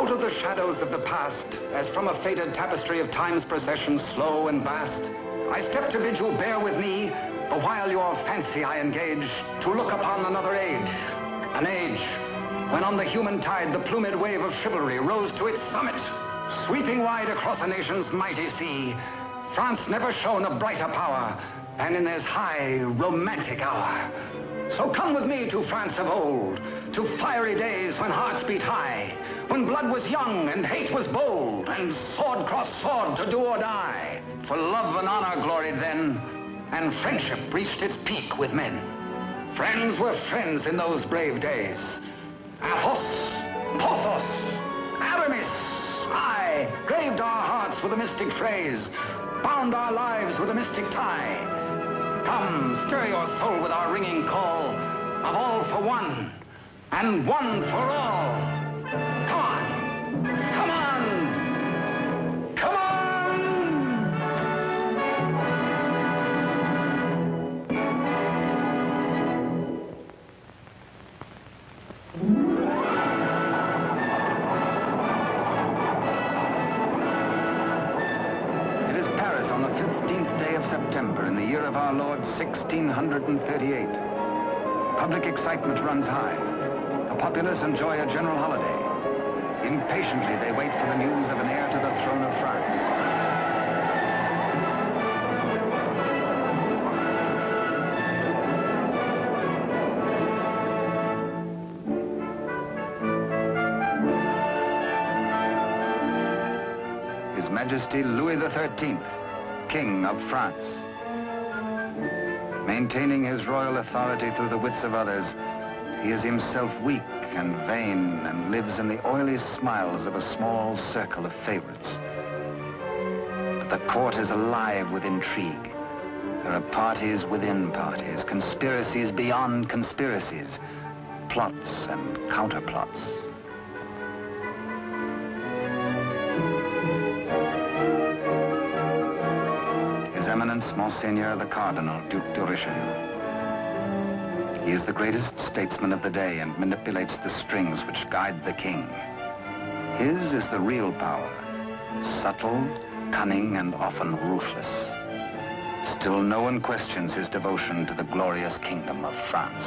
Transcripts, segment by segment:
Out of the shadows of the past, as from a faded tapestry of time's procession, slow and vast, I step to bid you bear with me, the while your fancy I engage, to look upon another age. An age when on the human tide the plumed wave of chivalry rose to its summit. Sweeping wide across a nation's mighty sea, France never shone a brighter power than in this high, romantic hour. So come with me to France of old, to fiery days when hearts beat high, when blood was young and hate was bold, and sword crossed sword to do or die. For love and honor gloried then, and friendship reached its peak with men. Friends were friends in those brave days. Athos, Porthos, Aramis, aye, graved our hearts with a mystic phrase, bound our lives with a mystic tie. Come, stir your soul with our ringing call of all for one, and one for all. Come on, come on, come on! It is Paris on the 15th day of September in the year of our Lord 1638. Public excitement runs high. The populace enjoy a general holiday. Impatiently, they wait for the news of an heir to the throne of France. His Majesty Louis XIII, King of France. Maintaining his royal authority through the wits of others, he is himself weak and vain and lives in the oily smiles of a small circle of favorites. But the court is alive with intrigue. There are parties within parties, conspiracies beyond conspiracies, plots and counterplots. His Eminence, Monseigneur the Cardinal, Duc de Richelieu. He is the greatest statesman of the day and manipulates the strings which guide the king. His is the real power, subtle, cunning, and often ruthless. Still, no one questions his devotion to the glorious kingdom of France.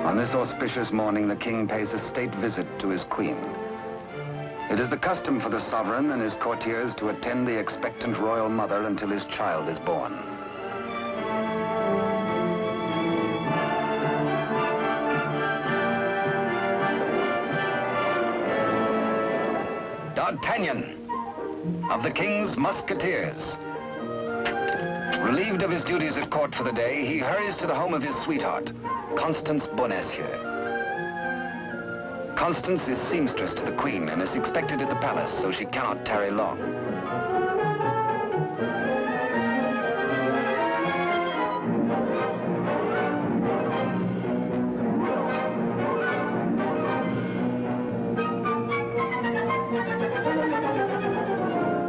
On this auspicious morning, the king pays a state visit to his queen. It is the custom for the sovereign and his courtiers to attend the expectant royal mother until his child is born. D'Artagnan, of the King's Musketeers. Relieved of his duties at court for the day, he hurries to the home of his sweetheart, Constance Bonacieux. Constance is seamstress to the Queen and is expected at the palace, so she cannot tarry long.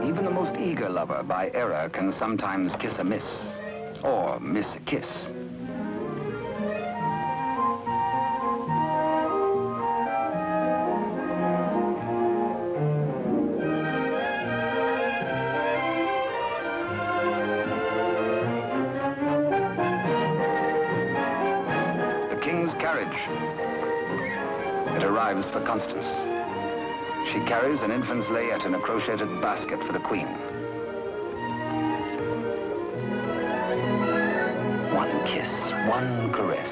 Even the most eager lover, by error, can sometimes kiss a miss, or miss a kiss. It arrives for Constance. She carries an infant's layette in a crocheted basket for the Queen. One kiss, one caress.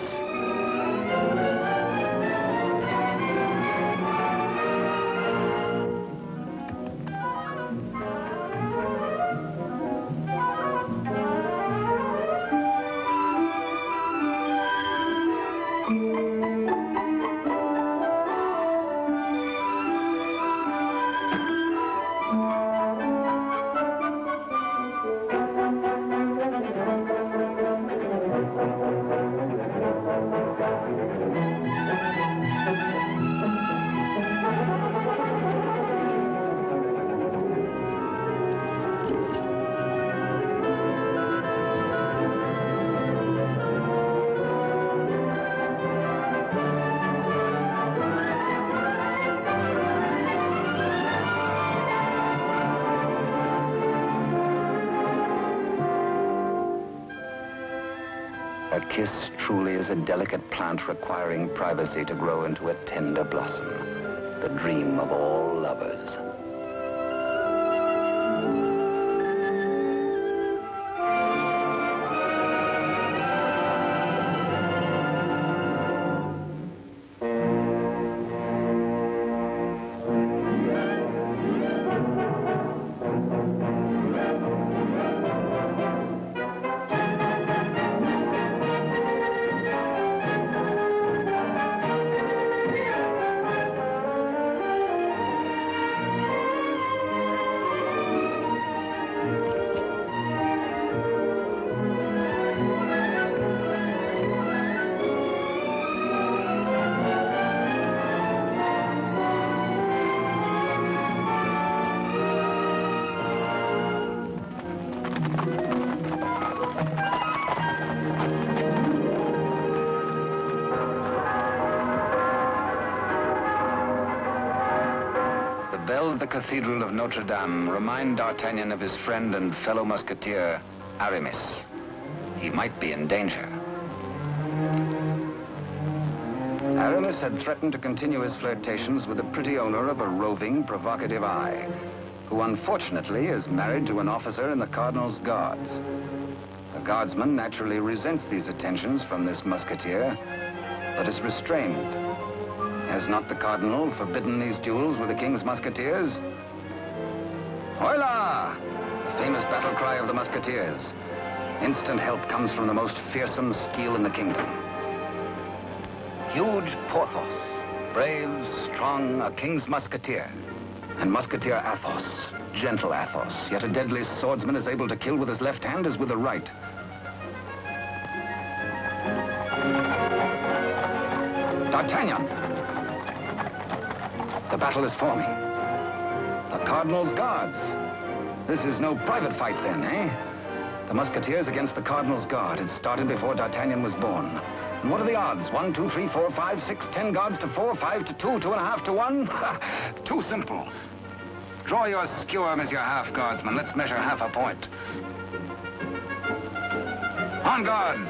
A kiss truly is a delicate plant requiring privacy to grow into a tender blossom, the dream of all lovers. Bells of the Cathedral of Notre Dame remind D'Artagnan of his friend and fellow musketeer, Aramis. He might be in danger. Aramis had threatened to continue his flirtations with the pretty owner of a roving, provocative eye, who unfortunately is married to an officer in the Cardinal's Guards. The guardsman naturally resents these attentions from this musketeer, but is restrained. Has not the Cardinal forbidden these duels with the King's Musketeers? Hola! The famous battle cry of the Musketeers. Instant help comes from the most fearsome steel in the kingdom. Huge Porthos, brave, strong, a King's Musketeer. And Musketeer Athos, gentle Athos, yet a deadly swordsman is able to kill with his left hand as with the right. D'Artagnan! The battle is forming. The Cardinal's Guards. This is no private fight then, eh? The Musketeers against the Cardinal's Guard. It started before D'Artagnan was born. And what are the odds? 1, 2, 3, 4, 5, 6, 10 guards to 4, 5 to 2, 2.5 to 1? Too simple. Draw your skewer, Monsieur Half Guardsman. Let's measure half a point. On guard!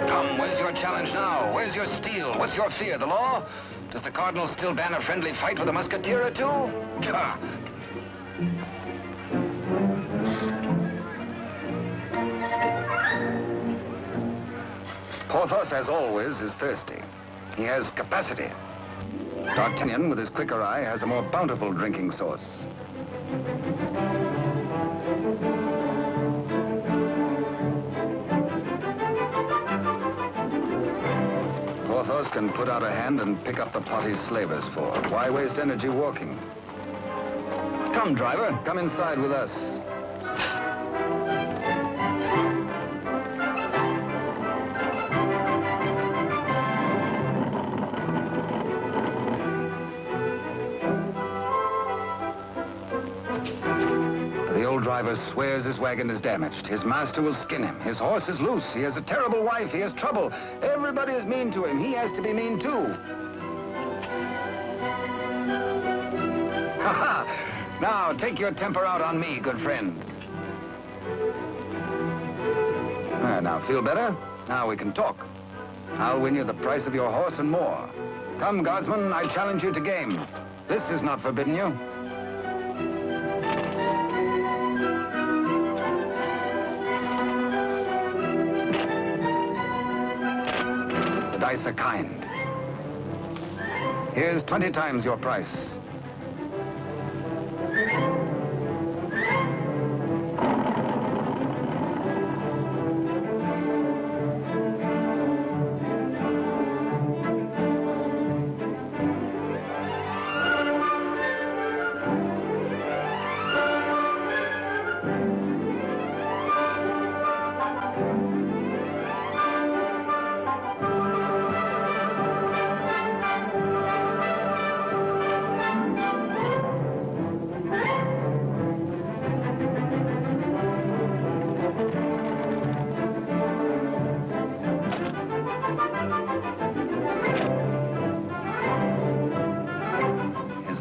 Come, where's your challenge now? Where's your steel? What's your fear? The law? Does the Cardinal still ban a friendly fight with a musketeer or two? Gah! Porthos, as always, is thirsty. He has capacity. D'Artagnan, with his quicker eye, has a more bountiful drinking source. Porthos can put out a hand and pick up the pot he's slavers for. Why waste energy walking? Come, driver, come inside with us. The old driver swears his wagon is damaged. His master will skin him. His horse is loose. He has a terrible wife. He has trouble. Everybody is mean to him. He has to be mean too. Ha ha! Now, take your temper out on me, good friend. Now, feel better? Now we can talk. I'll win you the price of your horse and more. Come, guardsman, I challenge you to game. This is not forbidden you. The dice are kind. Here's 20 times your price.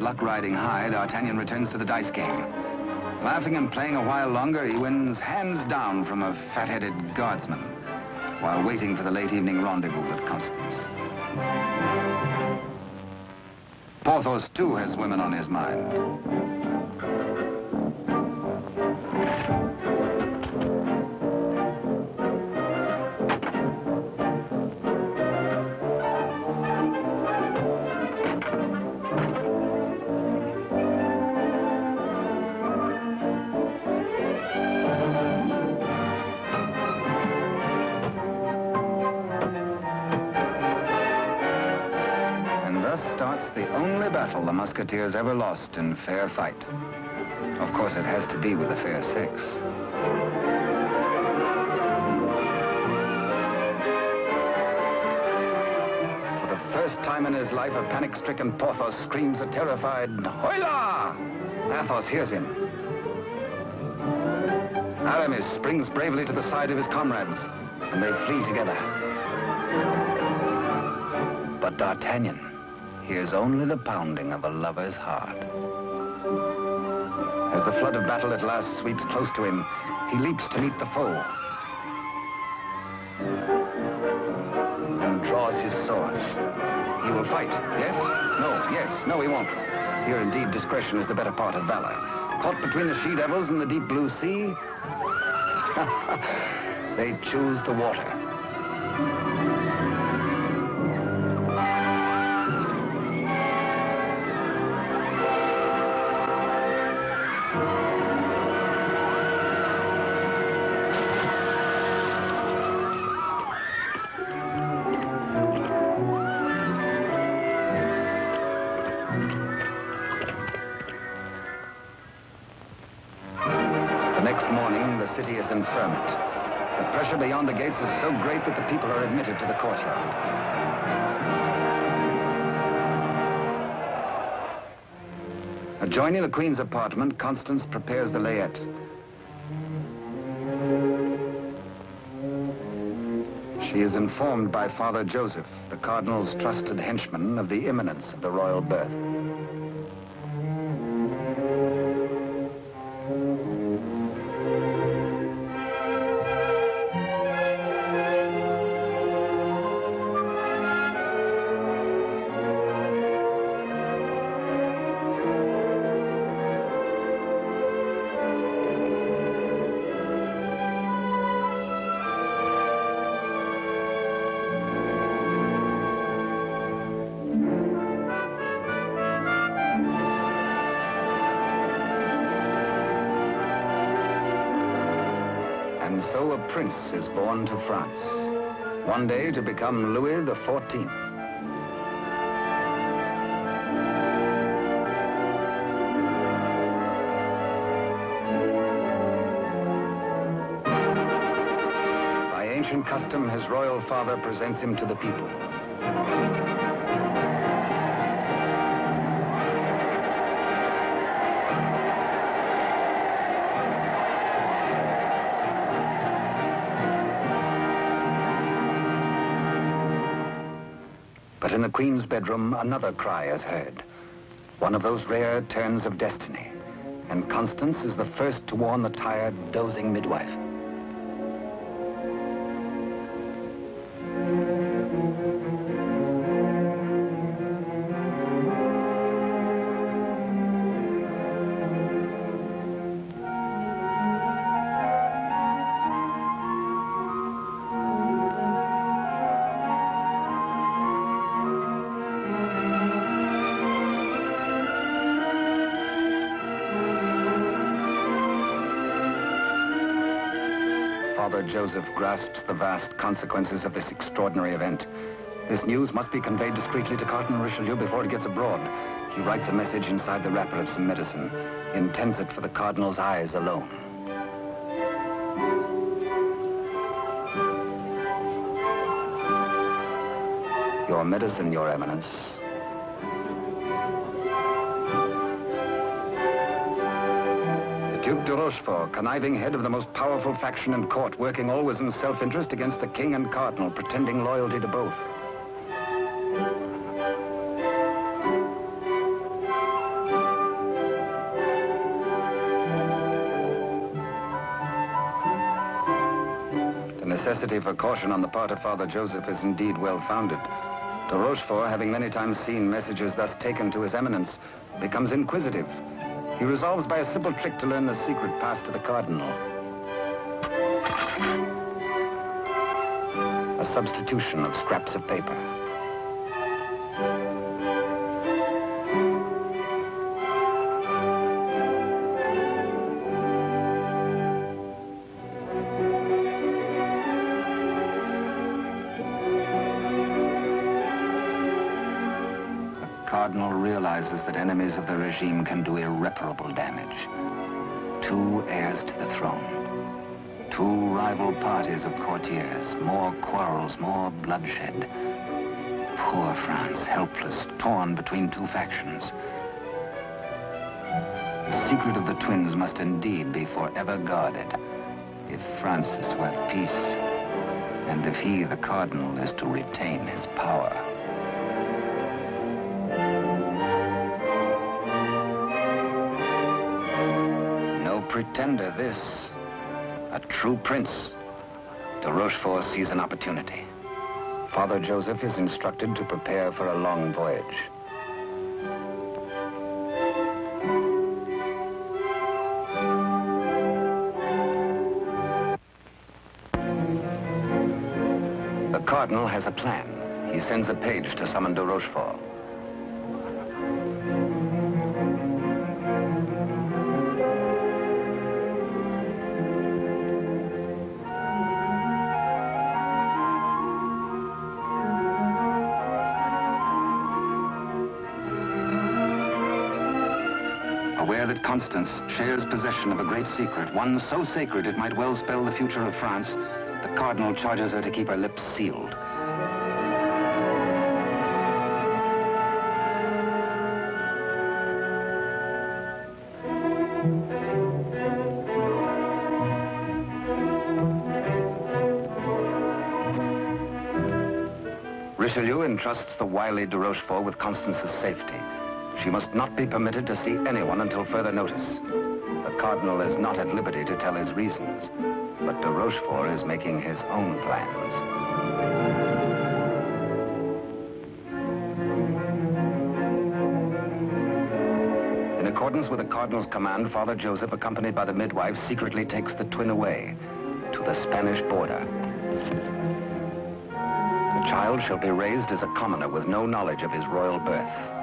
Luck riding high, D'Artagnan returns to the dice game. Laughing and playing a while longer, he wins hands down from a fat-headed guardsman while waiting for the late evening rendezvous with Constance. Porthos, too, has women on his mind. The only battle the Musketeers ever lost in fair fight. Of course, it has to be with the fair sex. For the first time in his life, a panic-stricken Porthos screams a terrified, "Hola!" Athos hears him. Aramis springs bravely to the side of his comrades, and they flee together. But D'Artagnan hears only the pounding of a lover's heart. As the flood of battle at last sweeps close to him, he leaps to meet the foe and draws his swords. He will fight, yes? No, yes, no, he won't. Here, indeed, discretion is the better part of valor. Caught between the she-devils and the deep blue sea, they choose the water. The city is in ferment. The pressure beyond the gates is so great that the people are admitted to the courtyard. Adjoining the Queen's apartment, Constance prepares the layette. She is informed by Father Joseph, the Cardinal's trusted henchman, of the imminence of the royal birth. And so a prince is born to France, one day to become Louis XIV. By ancient custom, his royal father presents him to the people. But in the Queen's bedroom, another cry is heard. One of those rare turns of destiny. And Constance is the first to warn the tired, dozing midwife. Father Joseph grasps the vast consequences of this extraordinary event. This news must be conveyed discreetly to Cardinal Richelieu before it gets abroad. He writes a message inside the wrapper of some medicine. He intends it for the Cardinal's eyes alone. Your medicine, Your Eminence. Duke de Rochefort, conniving head of the most powerful faction in court, working always in self-interest against the king and cardinal, pretending loyalty to both. necessity for caution on the part of Father Joseph is indeed well-founded. De Rochefort, having many times seen messages thus taken to his eminence, becomes inquisitive. He resolves by a simple trick to learn the secret passed to the cardinal. A substitution of scraps of paper. The cardinal realizes that enemies of the regime can do irreparable damage. Two heirs to the throne. Two rival parties of courtiers, more quarrels, more bloodshed. Poor France, helpless, torn between two factions. The secret of the twins must indeed be forever guarded, if France is to have peace, and if he, the cardinal, is to retain his power. No pretender, this. A true prince. De Rochefort sees an opportunity. Father Joseph is instructed to prepare for a long voyage. The cardinal has a plan. He sends a page to summon de Rochefort. Aware that Constance shares possession of a great secret, one so sacred it might well spell the future of France, the cardinal charges her to keep her lips sealed. Richelieu entrusts the wily de Rochefort with Constance's safety. She must not be permitted to see anyone until further notice. The cardinal is not at liberty to tell his reasons, but de Rochefort is making his own plans. In accordance with the cardinal's command, Father Joseph, accompanied by the midwife, secretly takes the twin away to the Spanish border. The child shall be raised as a commoner with no knowledge of his royal birth.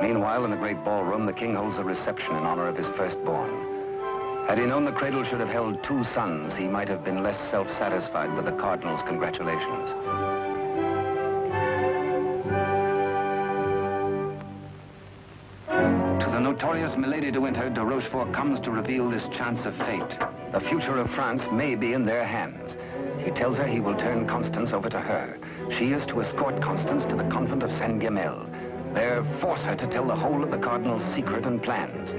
Meanwhile, in the great ballroom, the king holds a reception in honor of his firstborn. Had he known the cradle should have held two sons, he might have been less self-satisfied with the cardinal's congratulations. To the notorious Milady de Winter, de Rochefort comes to reveal this chance of fate. The future of France may be in their hands. He tells her he will turn Constance over to her. She is to escort Constance to the convent of Saint-Guemel. There, force her to tell the whole of the cardinal's secret and plans.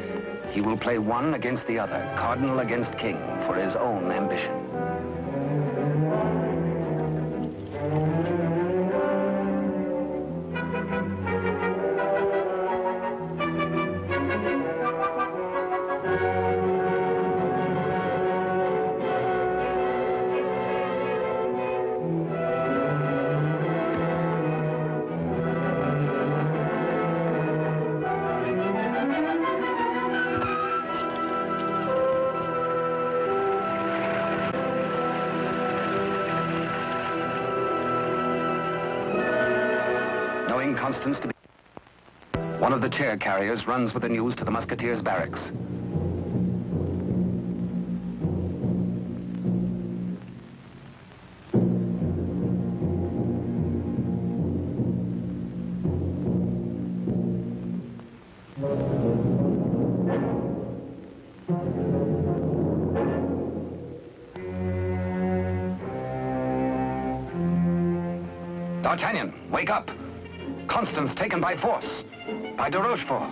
He will play one against the other, cardinal against king, for his own ambition. Constance to be... One of the chair carriers runs with the news to the musketeers' barracks. D'Artagnan, wake up! Constance taken by force, by de Rochefort.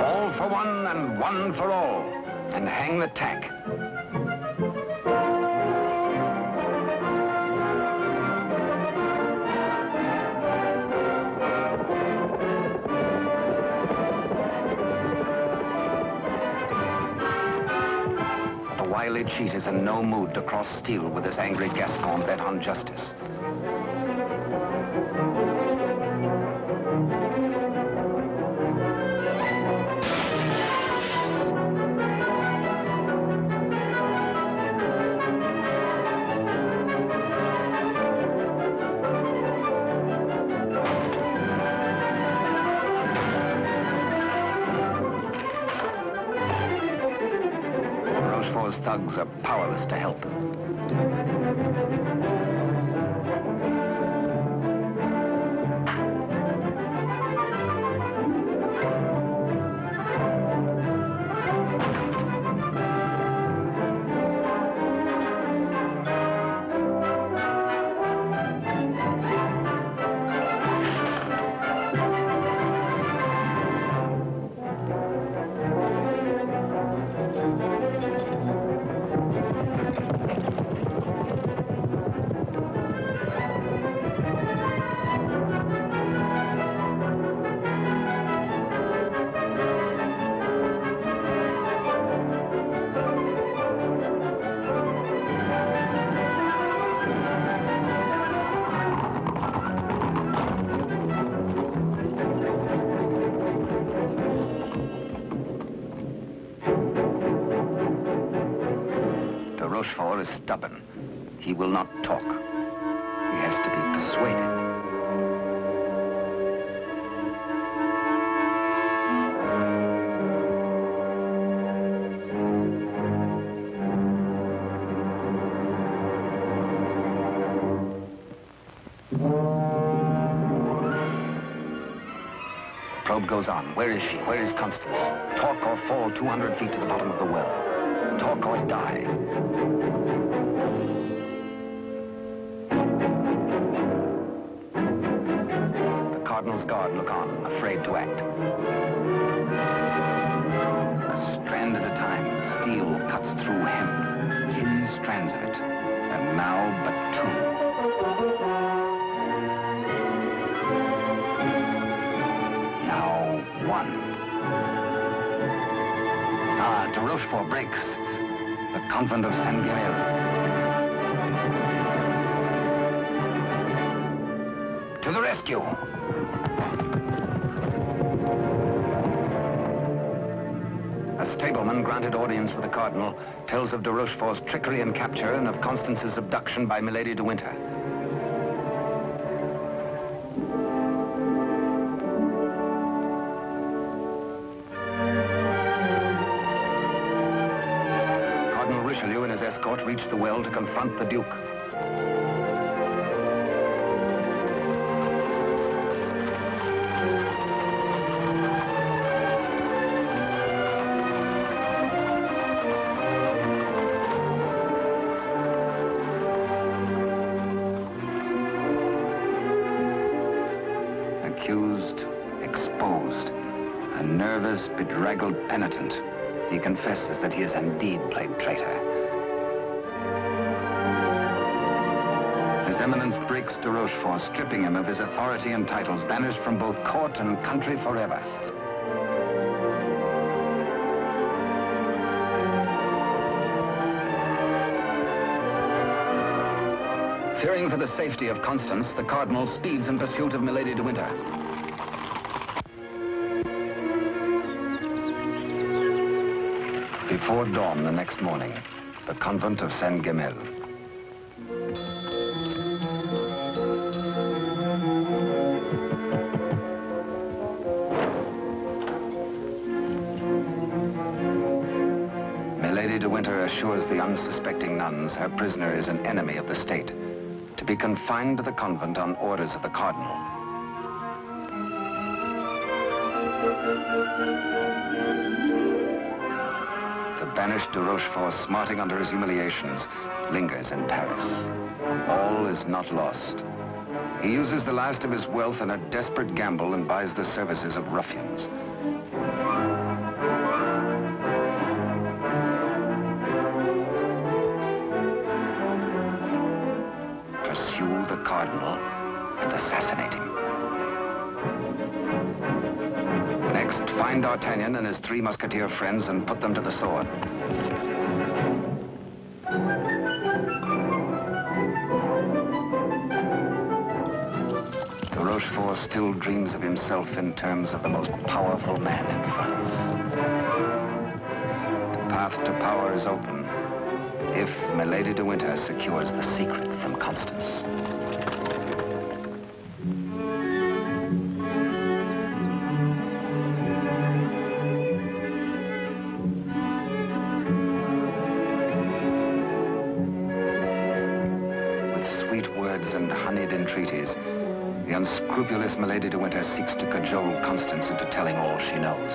All for one and one for all, and hang the tack. The wily cheat is in no mood to cross steel with this angry Gascon bent on justice. Rochefort's thugs are powerless to help. Rochefort is stubborn. He will not talk. He has to be persuaded. The probe goes on. Where is she? Where is Constance? Talk or fall 200 feet to the bottom of the well. Talk or die. The Cardinal's guard look on, afraid to act. A strand at a time, the steel cuts through him. 3 strands of it, and now but 2. Now 1. De Rochefort breaks. The convent of Saint-Guerel. To the rescue! A stableman granted audience with the Cardinal tells of de Rochefort's trickery and capture and of Constance's abduction by Milady de Winter. Richelieu and his escort reached the well to confront the Duke. Accused, exposed, a nervous, bedraggled penitent. He confesses that he has indeed played traitor. His Eminence breaks de Rochefort, stripping him of his authority and titles, banished from both court and country forever. Fearing for the safety of Constance, the Cardinal speeds in pursuit of Milady de Winter. Before dawn the next morning, the convent of Saint-Guerel. Milady de Winter assures the unsuspecting nuns her prisoner is an enemy of the state, to be confined to the convent on orders of the Cardinal. The banished de Rochefort, smarting under his humiliations, lingers in Paris. All is not lost. He uses the last of his wealth in a desperate gamble and buys the services of ruffians. Pursue the Cardinal and assassinate him. Next, find D'Artagnan and his 3 Musketeer friends and put them to the sword. De Rochefort still dreams of himself in terms of the most powerful man in France. The path to power is open if Milady de Winter secures the secret from Constance. And honeyed entreaties, the unscrupulous Milady de Winter seeks to cajole Constance into telling all she knows.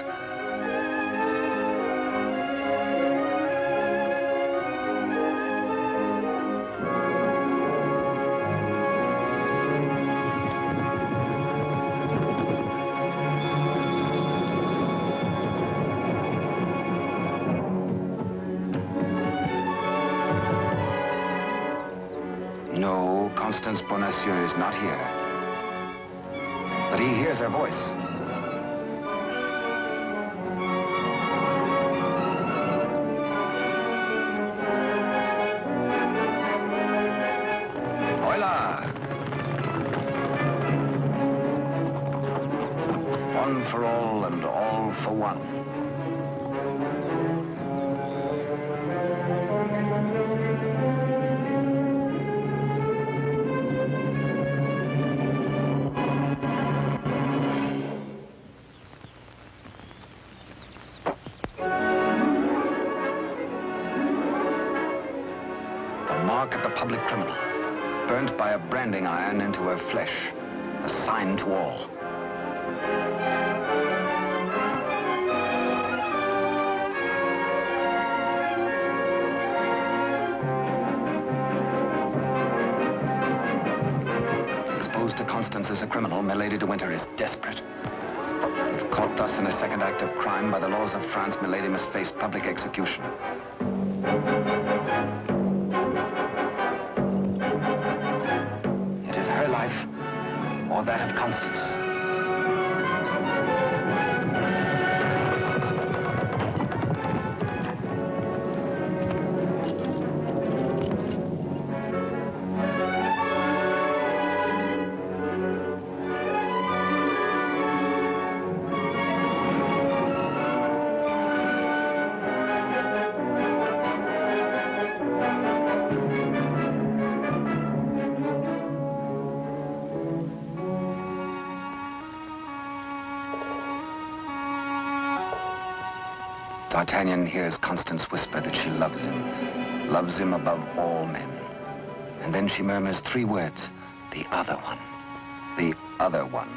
No, Constance Bonacieux is not here. But he hears her voice. Hola! One for all and all for one. Mark of the public criminal, burnt by a branding iron into her flesh, a sign to all. Exposed to Constance as a criminal, Milady de Winter is desperate. If caught thus in a second act of crime, by the laws of France, Milady must face public execution. Or that of Constance. D'Artagnan hears Constance whisper that she loves him above all men. And then she murmurs 3 words, the other one, the other one.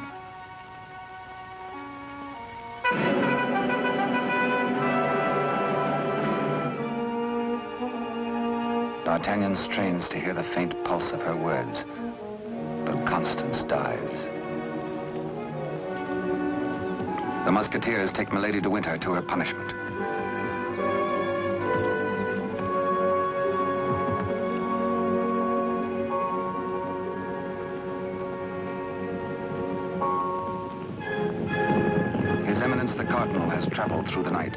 D'Artagnan strains to hear the faint pulse of her words, but Constance dies. The Musketeers take Milady de Winter to her punishment. His Eminence the Cardinal has traveled through the night.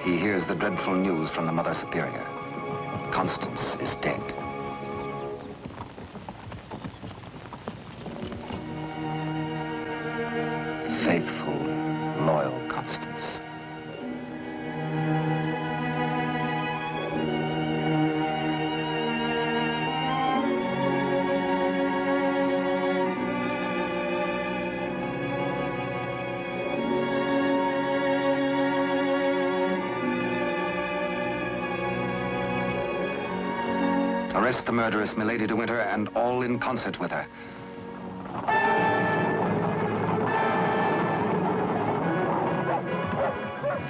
He hears the dreadful news from the Mother Superior. Constance is dead. Faithful, loyal Constance. Arrest the murderess, Milady de Winter, and all in concert with her.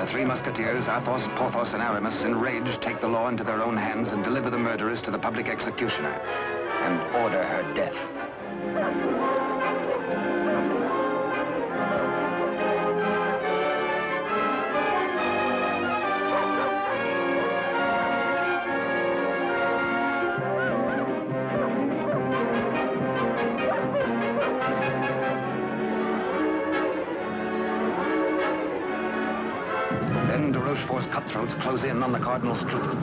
The three musketeers, Athos, Porthos, and Aramis, enraged, take the law into their own hands and deliver the murderess to the public executioner and order her death. Then de Rochefort's cutthroats close in on the Cardinal's troop.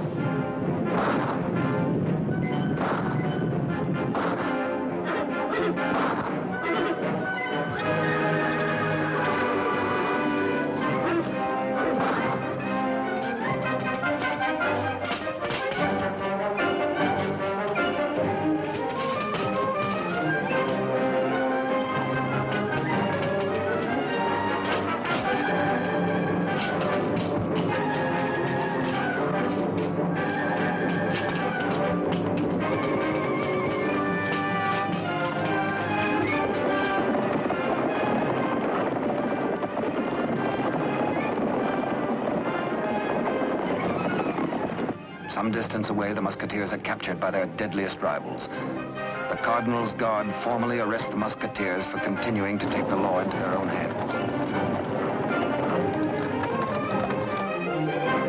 Some distance away, the Musketeers are captured by their deadliest rivals. The Cardinal's Guard formally arrest the Musketeers for continuing to take the law into their own hands.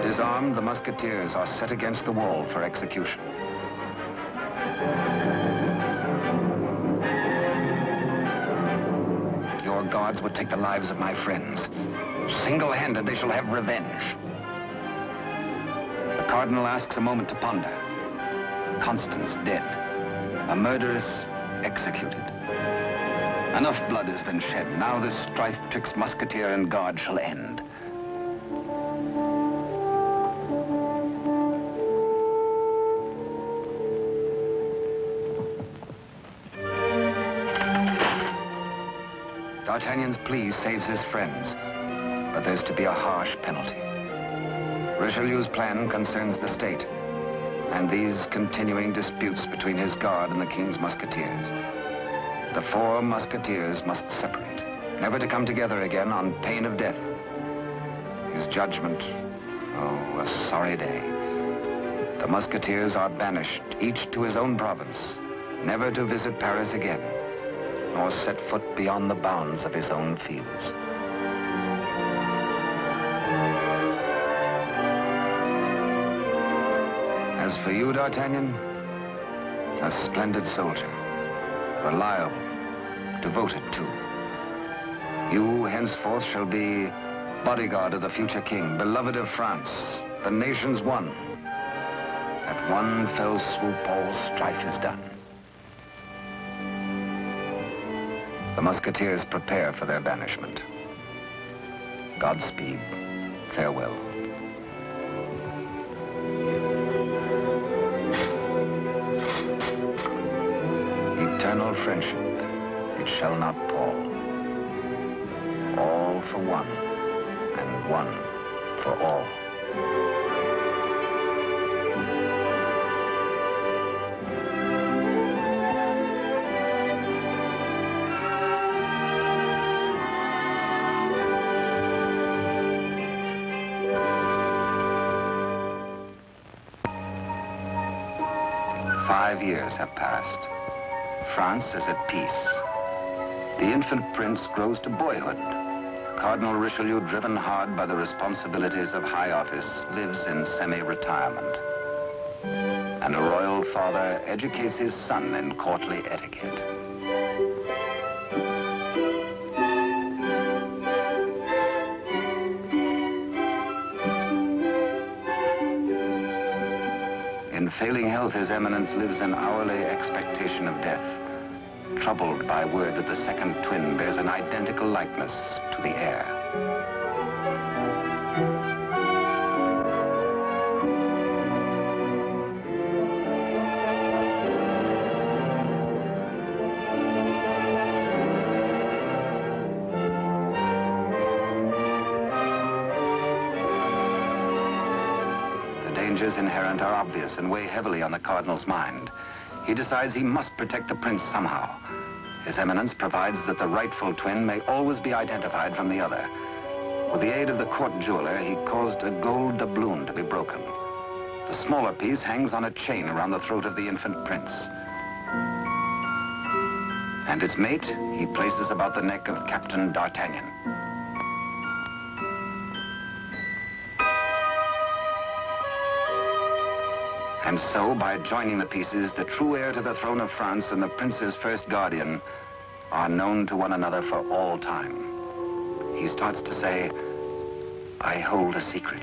Disarmed, the Musketeers are set against the wall for execution. Your guards would take the lives of my friends. Single-handed, they shall have revenge. The Cardinal asks a moment to ponder. Constance dead. A murderess executed. Enough blood has been shed. Now this strife twixt Musketeer and Guard shall end. D'Artagnan's plea saves his friends, but there's to be a harsh penalty. Richelieu's plan concerns the state, and these continuing disputes between his guard and the King's Musketeers. The four Musketeers must separate, never to come together again on pain of death. His judgment, oh, a sorry day. The Musketeers are banished, each to his own province, never to visit Paris again, nor set foot beyond the bounds of his own fields. As for you, D'Artagnan, a splendid soldier, reliable, devoted too. You henceforth shall be bodyguard of the future king, beloved of France, the nation's one. At one fell swoop, all strife is done. The Musketeers prepare for their banishment. Godspeed, farewell. Eternal friendship, it shall not pall. All for one, and one for all. "5 years have passed. France is at peace. The infant prince grows to boyhood. Cardinal Richelieu, driven hard by the responsibilities of high office, lives in semi-retirement. And a royal father educates his son in courtly etiquette. In failing health, His Eminence lives in hourly expectation of death, troubled by word that the second twin bears an identical likeness to the heir. Dangers inherent are obvious and weigh heavily on the Cardinal's mind. He decides he must protect the prince somehow. His Eminence provides that the rightful twin may always be identified from the other. With the aid of the court jeweler, he caused a gold doubloon to be broken. The smaller piece hangs on a chain around the throat of the infant prince. And its mate he places about the neck of Captain D'Artagnan. And so, by joining the pieces, the true heir to the throne of France and the prince's first guardian are known to one another for all time. He starts to say, I hold a secret,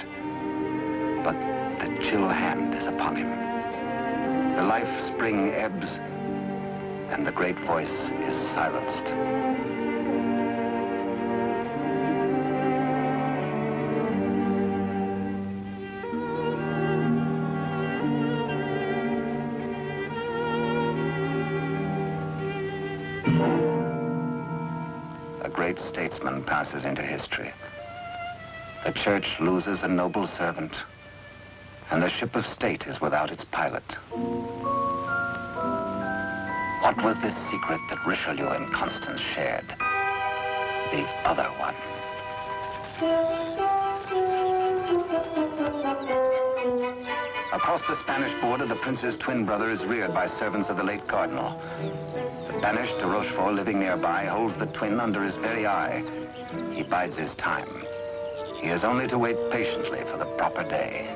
but the chill hand is upon him. The life spring ebbs, and the great voice is silenced. A great statesman passes into history. The church loses a noble servant, and the ship of state is without its pilot. What was this secret that Richelieu and Constance shared? The other one. Across the Spanish border, the prince's twin brother is reared by servants of the late cardinal. The banished de Rochefort, living nearby, holds the twin under his very eye. He bides his time. He has only to wait patiently for the proper day.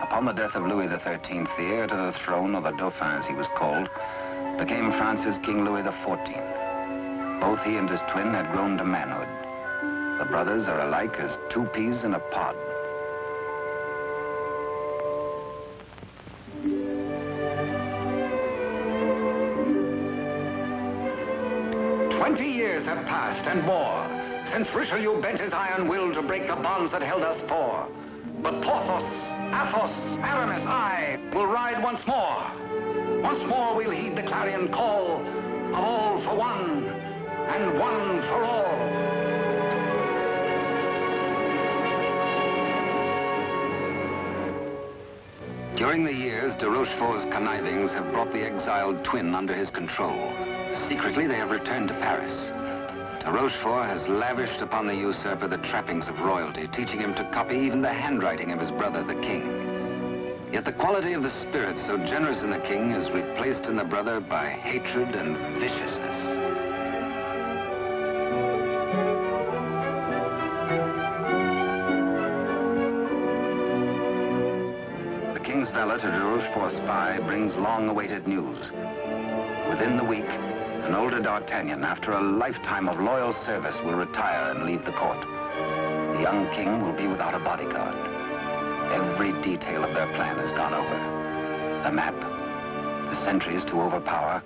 Upon the death of Louis XIII, the heir to the throne, or the Dauphin as he was called, became France's King Louis XIV. Both he and his twin had grown to manhood. The brothers are alike as two peas in a pod. Years have passed and more since Richelieu bent his iron will to break the bonds that held us four. But Porthos, Athos, Aramis, I will ride once more. Once more we'll heed the clarion call of all for one and one for all. During the years, de Rochefort's connivings have brought the exiled twin under his control. Secretly, they have returned to Paris. De Rochefort has lavished upon the usurper the trappings of royalty, teaching him to copy even the handwriting of his brother, the king. Yet the quality of the spirit so generous in the king is replaced in the brother by hatred and viciousness. The king's valet, a de Rochefort spy, brings long-awaited news. Within the week, an older D'Artagnan, after a lifetime of loyal service, will retire and leave the court. The young king will be without a bodyguard. Every detail of their plan has gone over. The map, the sentries to overpower,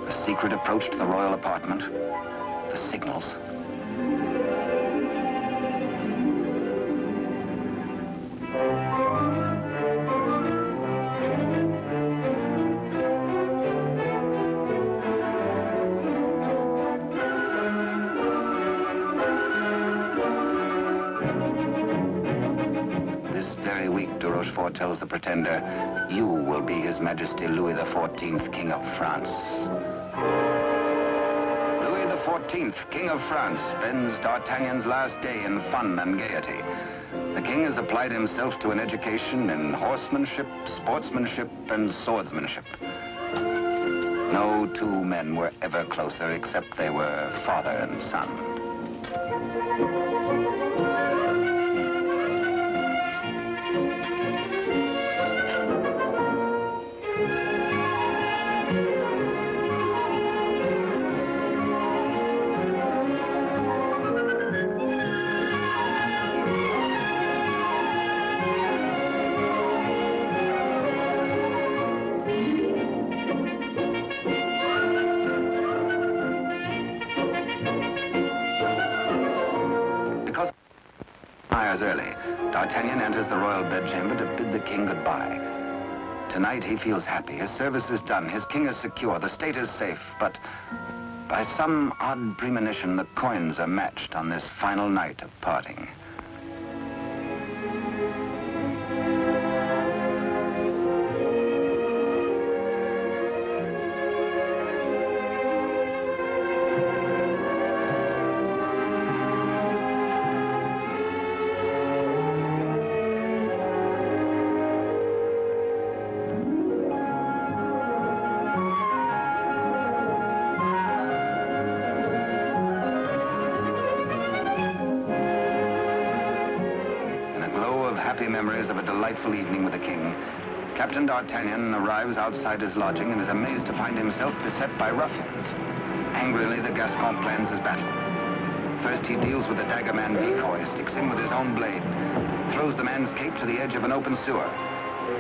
the secret approach to the royal apartment, the signals. Tells the pretender, you will be His Majesty Louis XIV, King of France. Louis XIV, King of France, spends D'Artagnan's last day in fun and gaiety. The king has applied himself to an education in horsemanship, sportsmanship, and swordsmanship. No two men were ever closer, except they were father and son. Early, D'Artagnan enters the royal bedchamber to bid the king goodbye. Tonight he feels happy. His service is done. His king is secure. The state is safe. But by some odd premonition, the coins are matched on this final night of parting. happy memories of a delightful evening with the king, Captain D'Artagnan arrives outside his lodging and is amazed to find himself beset by ruffians. Angrily, the Gascon plans his battle. First, he deals with the dagger-man decoy, sticks him with his own blade, throws the man's cape to the edge of an open sewer,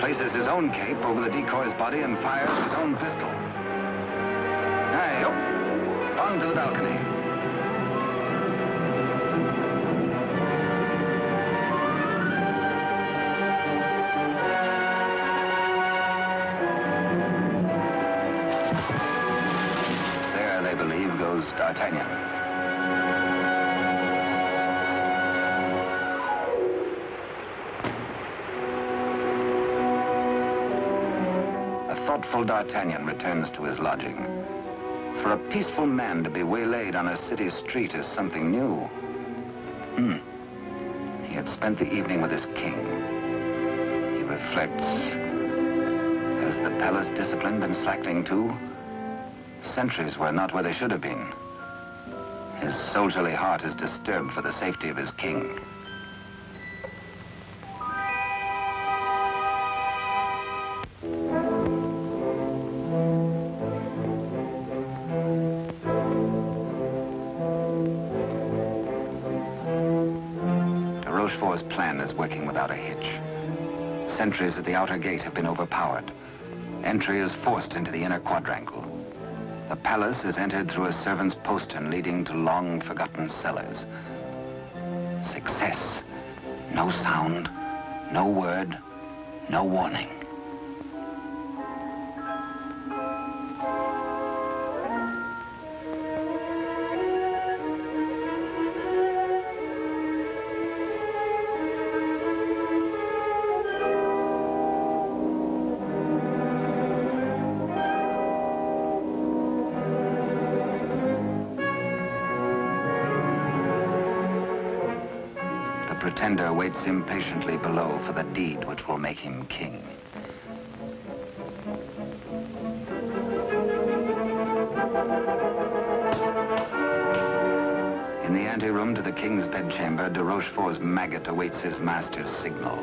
places his own cape over the decoy's body and fires his own pistol. Aye-yo, on to the balcony. There, they believe, goes D'Artagnan. Thoughtful D'Artagnan returns to his lodging. For a peaceful man to be waylaid on a city street is something new. He had spent the evening with his king. He reflects. Has the palace discipline been slackening too? Sentries were not where they should have been. His soldierly heart is disturbed for the safety of his king. Rochefort's plan is working without a hitch. Sentries at the outer gate have been overpowered. Entry is forced into the inner quadrangle. The palace is entered through a servant's postern leading to long-forgotten cellars. Success. No sound, no word, no warning. The pretender waits impatiently below for the deed which will make him king. In the anteroom to the king's bedchamber, de Rochefort's maggot awaits his master's signal,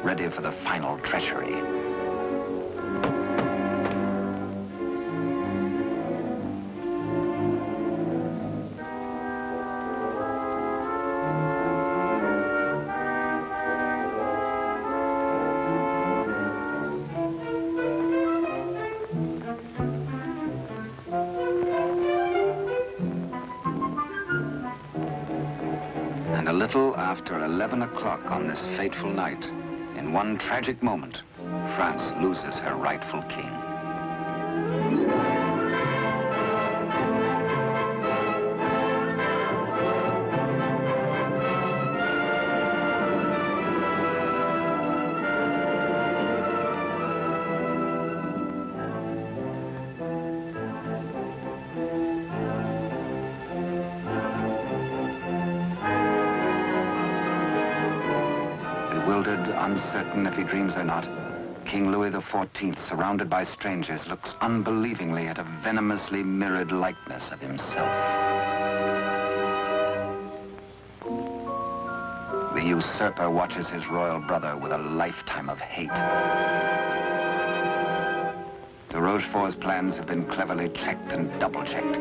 ready for the final treachery. And a little after 11 o'clock on this fateful night, in one tragic moment, France loses her rightful king. Bewildered, uncertain if he dreams or not, King Louis XIV, surrounded by strangers, looks unbelievingly at a venomously mirrored likeness of himself. The usurper watches his royal brother with a lifetime of hate. De Rochefort's plans have been cleverly checked and double-checked.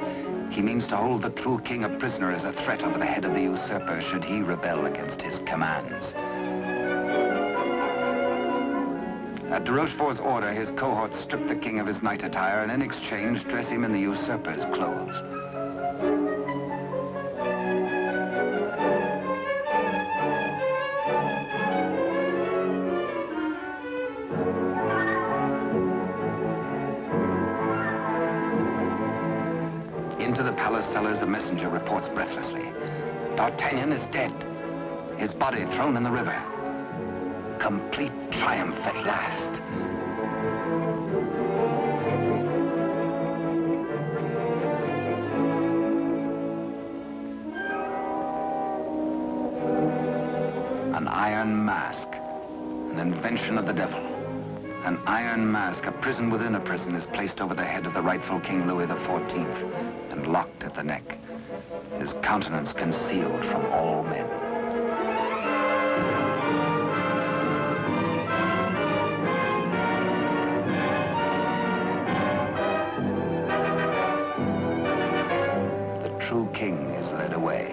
He means to hold the true king a prisoner as a threat over the head of the usurper should he rebel against his commands. At de Rochefort's order, his cohorts strip the king of his night attire and in exchange dress him in the usurper's clothes. Into the palace cellars, a messenger reports breathlessly. D'Artagnan is dead. His body thrown in the river. Complete triumph at last. An iron mask, an invention of the devil. An iron mask, a prison within a prison, is placed over the head of the rightful King Louis XIV and locked at the neck, his countenance concealed from all men. true king is led away.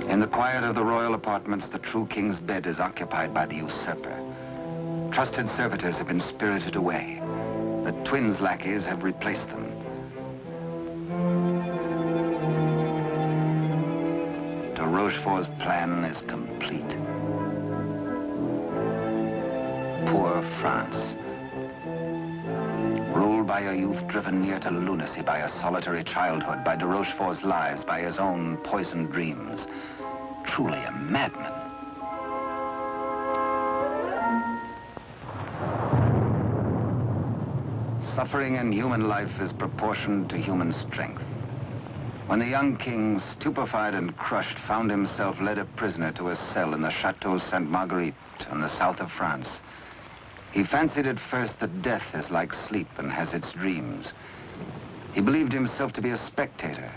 In the quiet of the royal apartments, the true king's bed is occupied by the usurper. Trusted servitors have been spirited away. The twins' lackeys have replaced them. De Rochefort's plan is complete. Poor France. Ruled by a youth driven near to lunacy by a solitary childhood, by de Rochefort's lies, by his own poisoned dreams. Truly a madman. Suffering in human life is proportioned to human strength. When the young king, stupefied and crushed, found himself led a prisoner to a cell in the Chateau Sainte Marguerite in the south of France, he fancied at first that death is like sleep and has its dreams. He believed himself to be a spectator,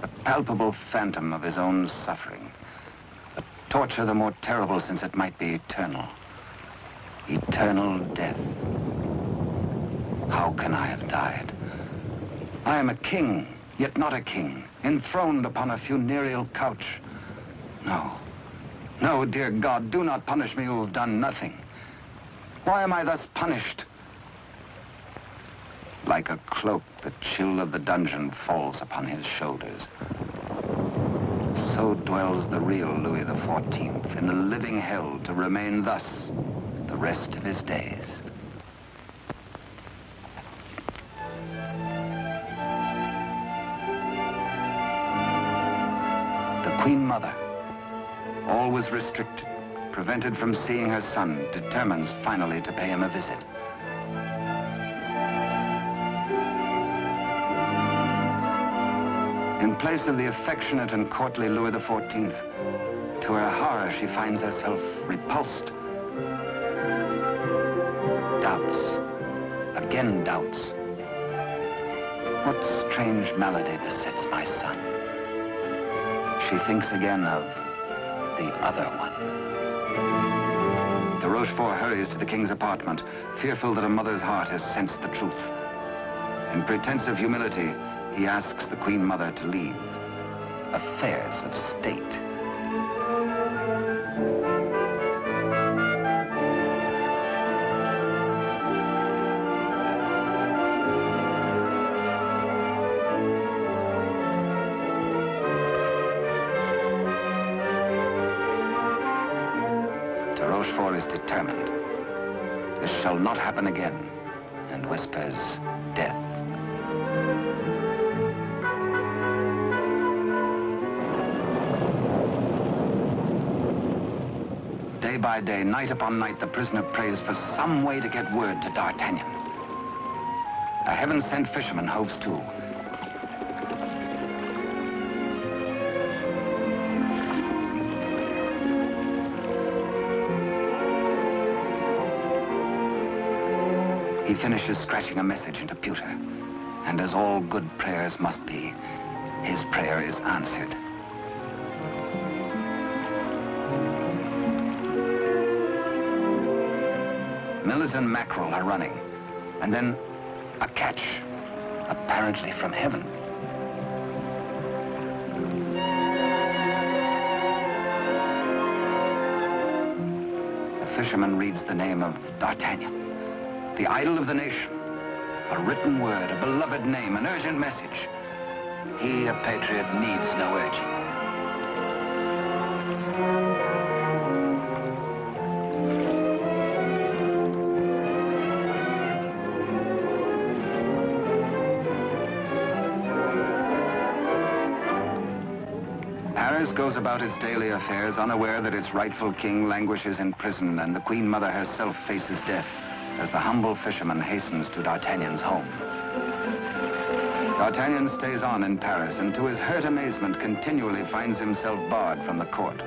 a palpable phantom of his own suffering. A torture the more terrible since it might be eternal. Eternal death. How can I have died? I am a king, yet not a king, enthroned upon a funereal couch. No, no, dear God, do not punish me who have done nothing. Why am I thus punished? Like a cloak, the chill of the dungeon falls upon his shoulders. So dwells the real Louis XIV in a living hell, to remain thus the rest of his days. The Queen Mother, always restricted, prevented from seeing her son, determines finally to pay him a visit. In place of the affectionate and courtly Louis XIV, to her horror, she finds herself repulsed. Doubts, again doubts. What strange malady besets my son? She thinks again of the other one. De Rochefort hurries to the king's apartment, fearful that a mother's heart has sensed the truth. In pretense of humility, he asks the Queen Mother to leave affairs of state. De Rochefort is determined. This shall not happen again, and whispers death. Day by day, night upon night, the prisoner prays for some way to get word to D'Artagnan. A heaven-sent fisherman hoves to. He finishes scratching a message into pewter, and as all good prayers must be, his prayer is answered. Millers and mackerel are running, and then a catch, apparently from heaven. The fisherman reads the name of D'Artagnan, the idol of the nation. A written word, a beloved name, an urgent message. He, a patriot, needs no urging. Paris goes about its daily affairs, unaware that its rightful king languishes in prison, and the Queen Mother herself faces death as the humble fisherman hastens to D'Artagnan's home. D'Artagnan stays on in Paris, and to his hurt amazement continually finds himself barred from the court.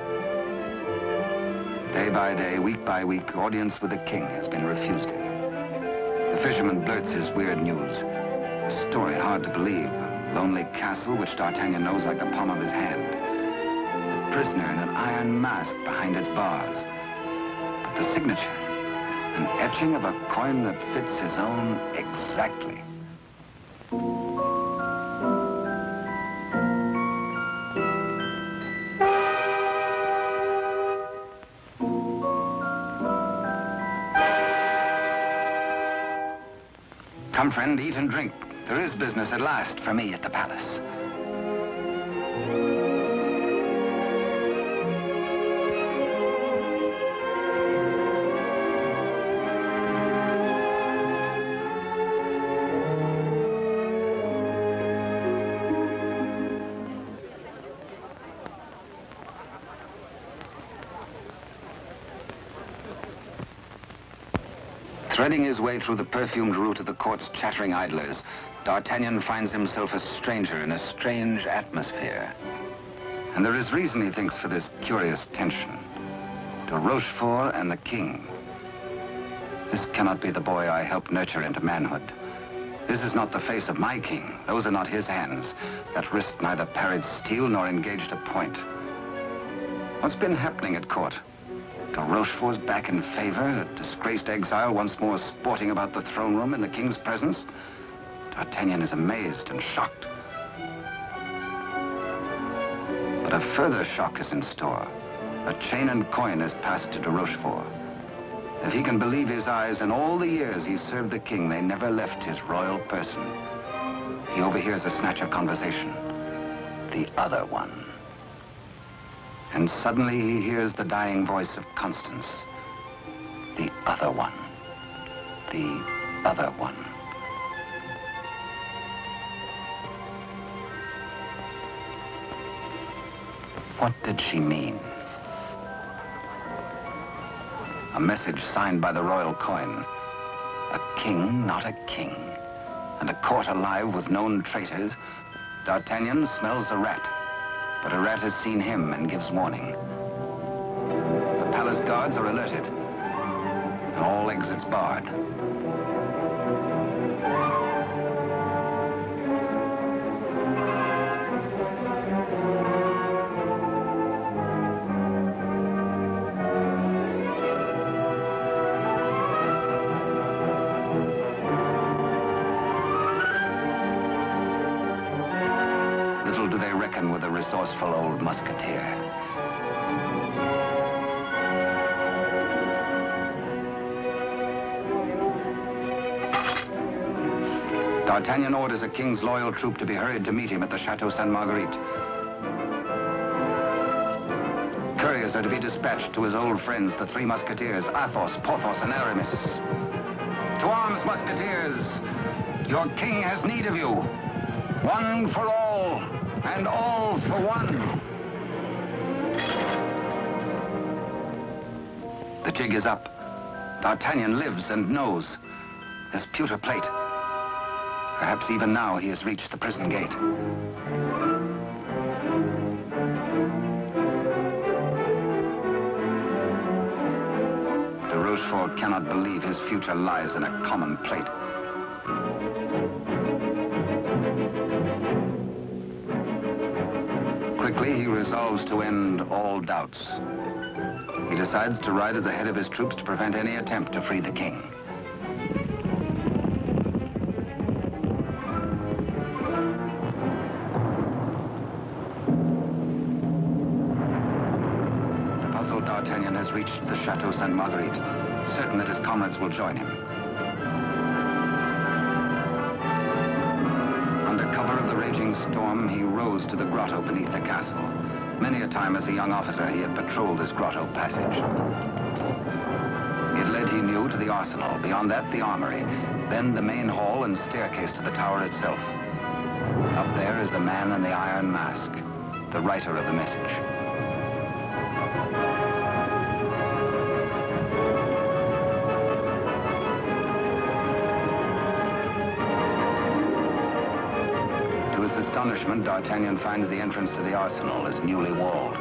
Day by day, week by week, audience with the king has been refused him. The fisherman blurts his weird news. A story hard to believe. A lonely castle which D'Artagnan knows like the palm of his hand. A prisoner in an iron mask behind its bars. But the signature, An etching of a coin that fits his own exactly. Come, friend, eat and drink. There is business at last for me at the palace. Threading his way through the perfumed route of the court's chattering idlers, D'Artagnan finds himself a stranger in a strange atmosphere. And there is reason, he thinks, for this curious tension. De Rochefort and the king. This cannot be the boy I helped nurture into manhood. This is not the face of my king. Those are not his hands that risked neither parried steel nor engaged a point. What's been happening at court? De Rochefort's back in favor, a disgraced exile once more sporting about the throne room in the king's presence. D'Artagnan is amazed and shocked. But a further shock is in store. A chain and coin is passed to de Rochefort. If he can believe his eyes, in all the years he served the king, they never left his royal person. He overhears a snatch of conversation. The other one. And suddenly he hears the dying voice of Constance. The other one. The other one. What did she mean? A message signed by the royal coin. A king, not a king. And a court alive with known traitors. D'Artagnan smells a rat. But a rat has seen him and gives warning. The palace guards are alerted, and all exits barred. Little do they reckon with a resourceful old musketeer. D'Artagnan orders a king's loyal troop to be hurried to meet him at the Chateau Sainte-Marguerite. Couriers are to be dispatched to his old friends, the three musketeers, Athos, Porthos, and Aramis. To arms, musketeers! Your king has need of you. One for all, and all for one. The jig is up. D'Artagnan lives and knows. There's pewter plate. Perhaps even now he has reached the prison gate. De Rochefort cannot believe his future lies in a common plate. Quickly, he resolves to end all doubts. He decides to ride at the head of his troops to prevent any attempt to free the king. The puzzled D'Artagnan has reached the Chateau Sainte-Marguerite, certain that his comrades will join him. Under cover of the raging storm, he rose to the grotto beneath the castle. Many a time as a young officer, he had patrolled this grotto passage. It led, he knew, to the arsenal. Beyond that, the armory. Then the main hall and staircase to the tower itself. Up there is the man in the iron mask, the writer of the message. To his astonishment, D'Artagnan finds the entrance to the arsenal is newly walled.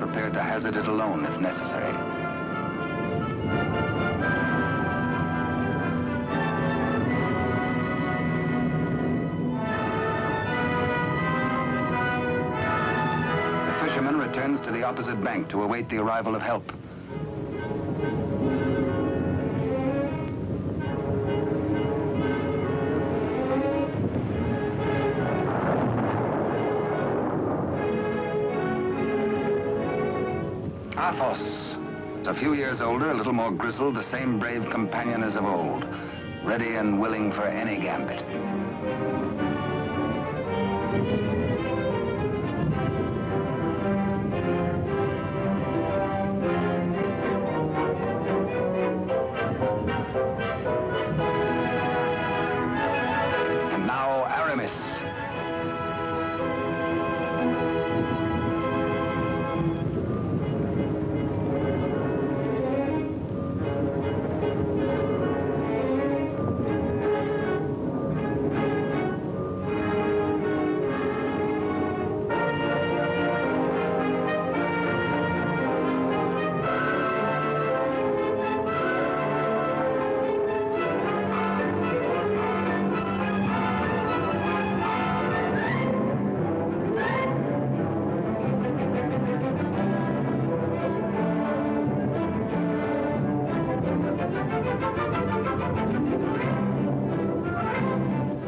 prepared to hazard it alone if necessary. The fisherman returns to the opposite bank to await the arrival of help. Athos, a few years older, a little more grizzled, the same brave companion as of old, ready and willing for any gambit. And now Aramis.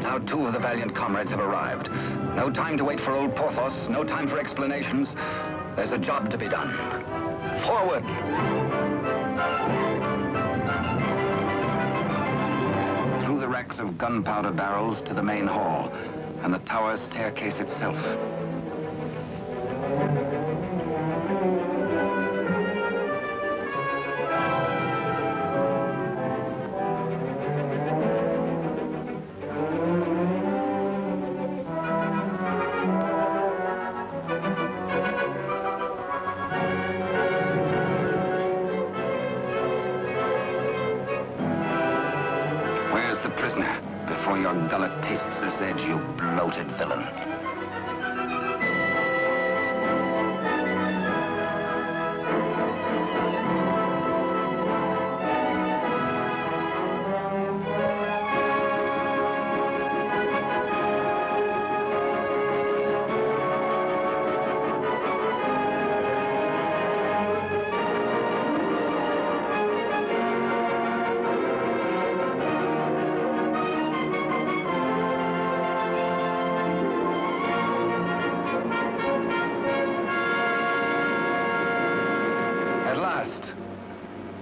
Now two of the valiant comrades have arrived. No time to wait for old Porthos, no time for explanations. There's a job to be done. Forward! Through the racks of gunpowder barrels to the main hall, and the tower staircase itself. Where's the prisoner? Before your gullet tastes this edge, you bloated villain.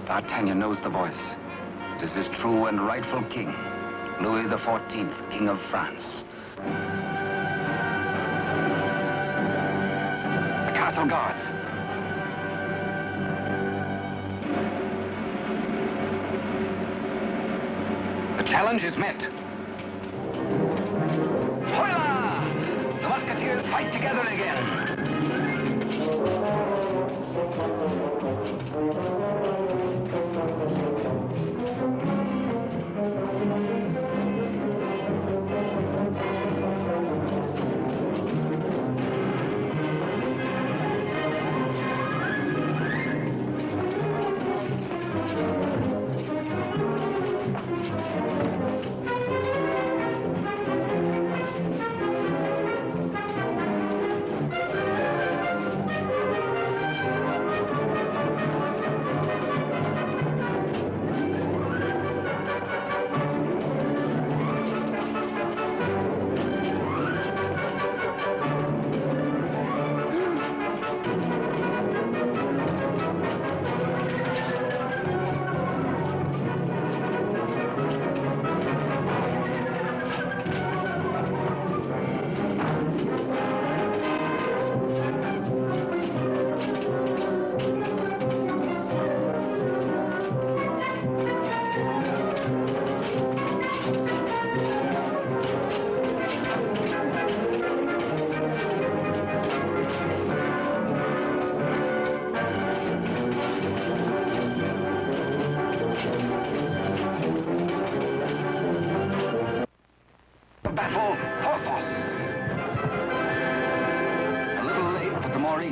D'Artagnan knows the voice. It is his true and rightful king, Louis XIV, King of France. The castle guards. The challenge is met. Hola! The musketeers fight together again.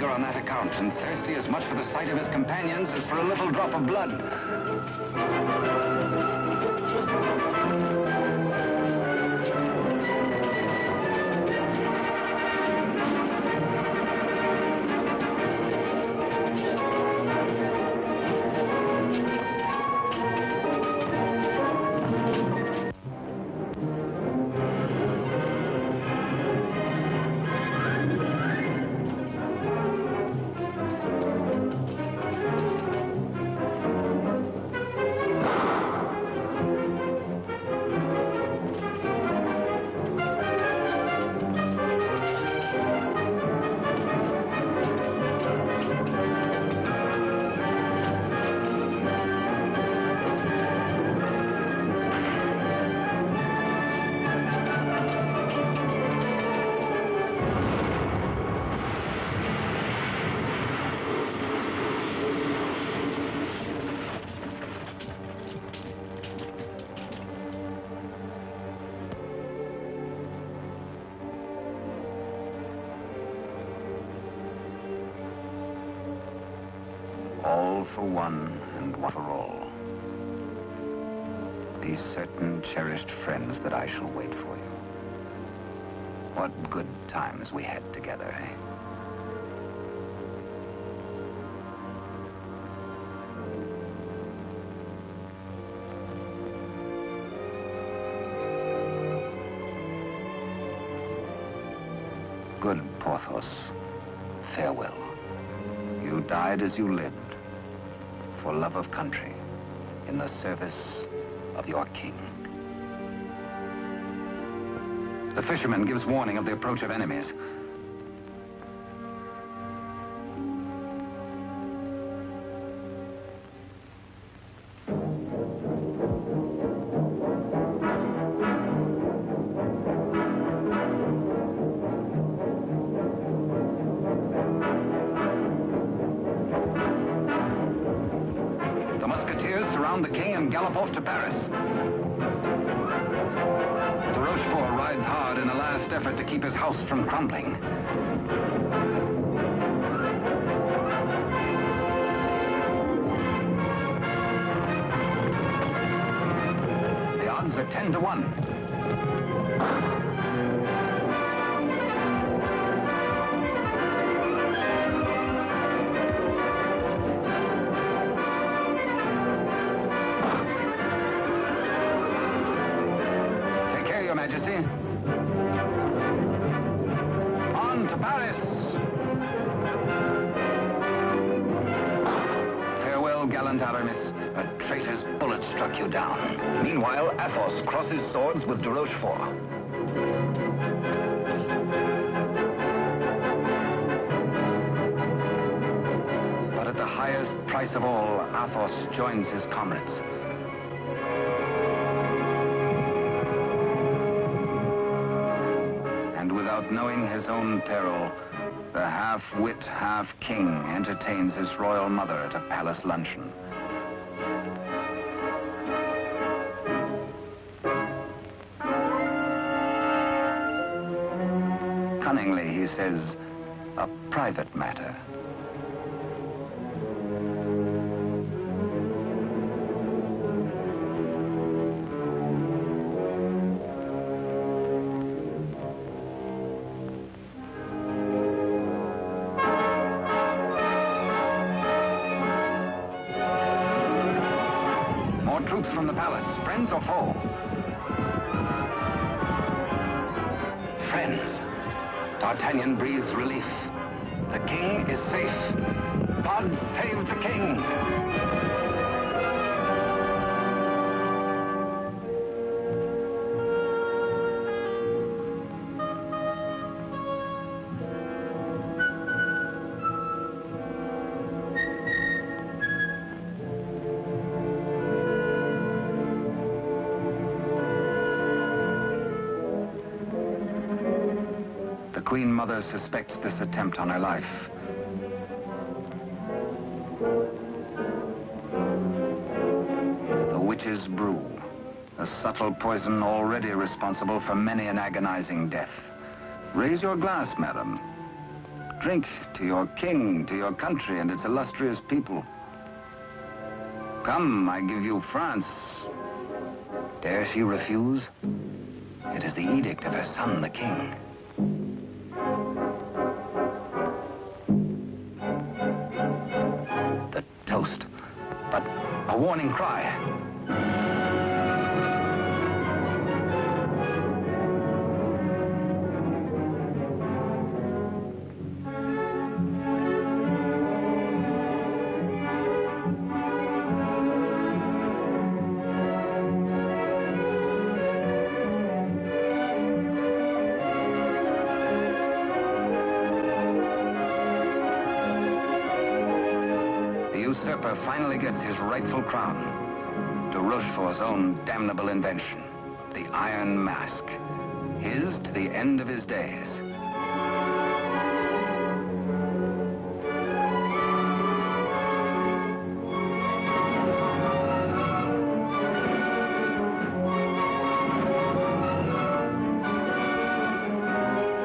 eager on that account, and thirsty as much for the sight of his companions as for a little drop of blood. All for one and one for all. Be certain, cherished friends, that I shall wait for you. What good times we had together, eh? Good Porthos, farewell. You died as you lived, for love of country, in the service of your king. The fisherman gives warning of the approach of enemies. The king and gallop off to Paris. De Rochefort rides hard in a last effort to keep his house from crumbling. The odds are 10 to 1. Your Majesty. On to Paris. Farewell, gallant Aramis. A traitor's bullet struck you down. Meanwhile, Athos crosses swords with de Rochefort. But at the highest price of all, Athos joins his comrades. Without knowing his own peril, the half-wit, half-king entertains his royal mother at a palace luncheon. Cunningly, he says, a private matter. Troops from the palace, friends or foe? Friends. D'Artagnan breathes relief. The king is safe. God save the king! The Queen Mother suspects this attempt on her life. The witch's brew, a subtle poison already responsible for many an agonizing death. Raise your glass, madam. Drink to your king, to your country, and its illustrious people. Come, I give you France. Dare she refuse? It is the edict of her son, the king. The toast, but a warning cry. The usurper finally gets his rightful crown. De Rochefort's own damnable invention, the Iron Mask. His to the end of his days.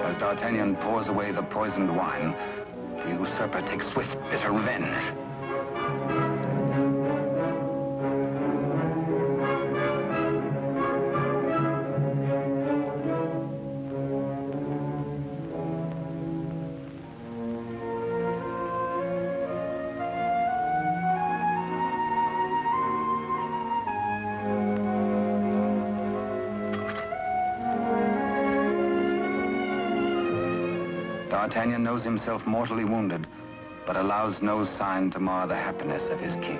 As D'Artagnan pours away the poisoned wine, the usurper takes swift, bitter revenge. D'Artagnan knows himself mortally wounded, but allows no sign to mar the happiness of his king.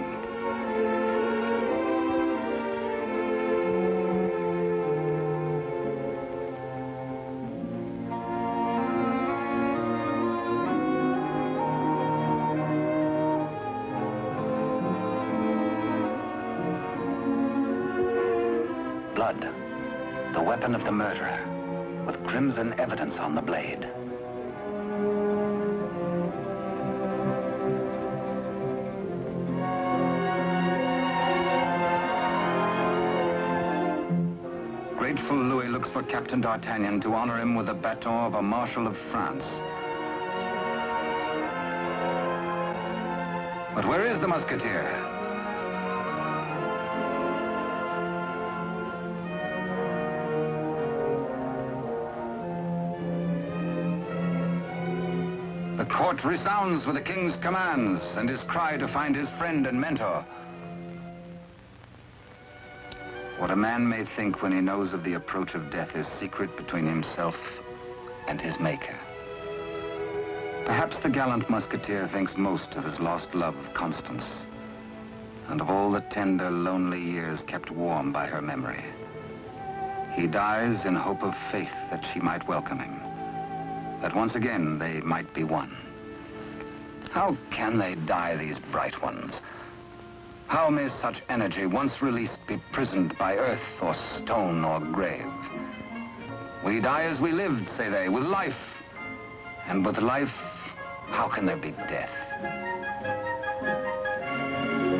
Blood, the weapon of the murderer, with crimson evidence on the blade. Grateful Louis looks for Captain D'Artagnan to honor him with the baton of a Marshal of France. But where is the Musketeer? The court resounds with the king's commands and his cry to find his friend and mentor. What a man may think when he knows of the approach of death is secret between himself and his maker. Perhaps the gallant Musketeer thinks most of his lost love, Constance, and of all the tender, lonely years kept warm by her memory. He dies in hope of faith that she might welcome him, that once again they might be one. How can they die, these bright ones? How may such energy, once released, be prisoned by earth or stone or grave? We die as we lived, say they, with life. And with life, how can there be death?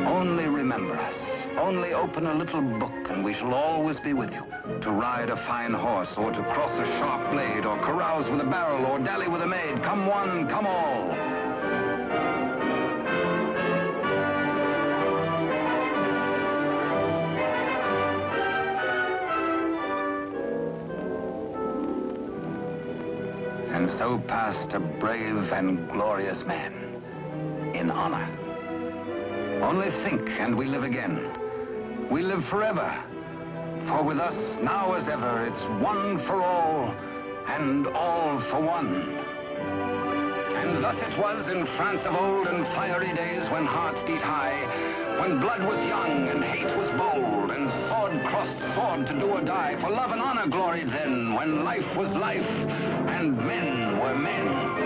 Only remember us. Only open a little book and we shall always be with you. To ride a fine horse or to cross a sharp blade or carouse with a barrel or dally with a maid. Come one, come all. And so passed a brave and glorious man, in honor. Only think, and we live again. We live forever. For with us, now as ever, it's one for all, and all for one. And thus it was in France of old, in fiery days when hearts beat high, when blood was young and hate was bold, and sword crossed sword to do or die. For love and honor gloried then, when life was life, and men were men.